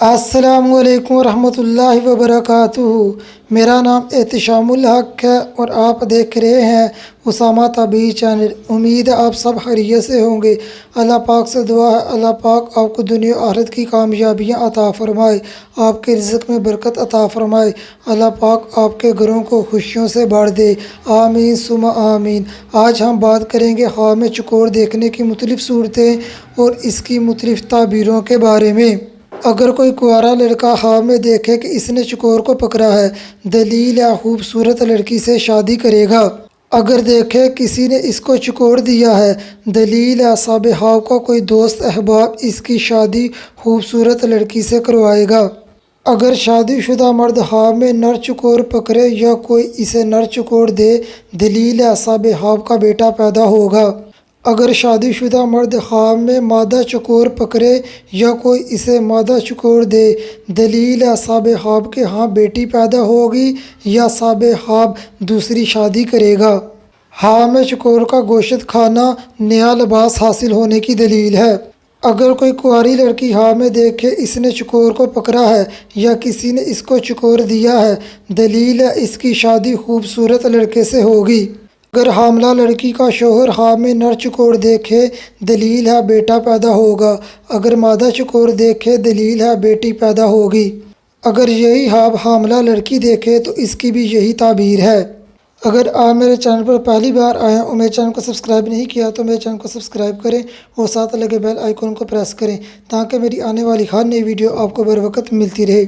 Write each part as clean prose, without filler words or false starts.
السلام علیکم ورحمۃ اللہ وبرکاتہ۔ میرا نام احتشام الحق ہے اور آپ دیکھ رہے ہیں اسامہ طبی چینل۔ امید ہے آپ سب خیریت سے ہوں گے۔ اللہ پاک سے دعا ہے اللہ پاک آپ کو دنیا و آخرت کی کامیابیاں عطا فرمائے، آپ کے رزق میں برکت عطا فرمائے، اللہ پاک آپ کے گھروں کو خوشیوں سے بھر دے، آمین ثم آمین۔ آج ہم بات کریں گے خواب میں چکور دیکھنے کی مختلف صورتیں اور اس کی مختلف تعبیروں کے بارے میں۔ اگر کوئی کنوارا لڑکا خواب میں دیکھے کہ اس نے چکور کو پکڑا ہے، دلیل ہے خوبصورت لڑکی سے شادی کرے گا۔ اگر دیکھے کسی نے اس کو چکور دیا ہے، دلیل ہے صاحب خواب کا کوئی دوست احباب اس کی شادی خوبصورت لڑکی سے کروائے گا۔ اگر شادی شدہ مرد خواب میں نر چکور پکڑے یا کوئی اسے نر چکور دے، دلیل ہے صاحب خواب کا بیٹا پیدا ہوگا۔ اگر شادی شدہ مرد خواب میں مادہ چکور پکڑے یا کوئی اسے مادہ چکور دے، دلیل ہے صاحب خواب کے ہاں بیٹی پیدا ہوگی یا صاحب خواب دوسری شادی کرے گا۔ خواب میں چکور کا گوشت کھانا نیا لباس حاصل ہونے کی دلیل ہے۔ اگر کوئی کنواری لڑکی خواب میں دیکھے اس نے چکور کو پکڑا ہے یا کسی نے اس کو چکور دیا ہے، دلیل ہے اس کی شادی خوبصورت لڑکے سے ہوگی۔ اگر حاملہ لڑکی کا شوہر خواب میں نر چکور دیکھے، دلیل ہے بیٹا پیدا ہوگا۔ اگر مادہ چکور دیکھے، دلیل ہے بیٹی پیدا ہوگی۔ اگر یہی خواب حاملہ لڑکی دیکھے تو اس کی بھی یہی تعبیر ہے۔ اگر آپ میرے چینل پر پہلی بار آئے ہیں اور میرے چینل کو سبسکرائب نہیں کیا تو میرے چینل کو سبسکرائب کریں اور ساتھ لگے بیل آئیکن کو پریس کریں تاکہ میری آنے والی ہر نئی ویڈیو آپ کو بروقت ملتی رہے۔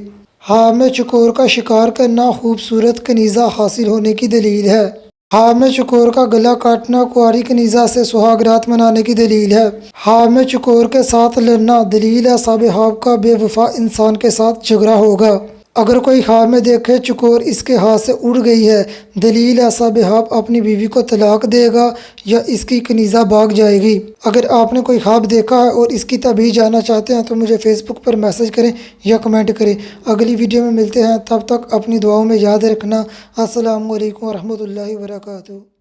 خواب میں چکور کا شکار کرنا خوبصورت کنیزہ حاصل ہونے کی دلیل ہے۔ خواب میں چکور کا گلا کاٹنا کنواری کنیزہ سے سہاگ رات منانے کی دلیل ہے۔ خواب میں چکور کے ساتھ لڑنا دلیل ہے صاحب خواب کا بے وفا انسان کے ساتھ جھگڑا ہوگا۔ اگر کوئی خواب میں دیکھے چکور اس کے ہاتھ سے اڑ گئی ہے، دلیل ہے صاحب خواب اپنی بیوی کو طلاق دے گا یا اس کی کنیزہ بھاگ جائے گی۔ اگر آپ نے کوئی خواب دیکھا ہے اور اس کی تعبیر جاننا چاہتے ہیں تو مجھے فیس بک پر میسج کریں یا کمنٹ کریں۔ اگلی ویڈیو میں ملتے ہیں، تب تک اپنی دعاؤں میں یاد رکھنا۔ السلام علیکم ورحمۃ اللہ وبرکاتہ۔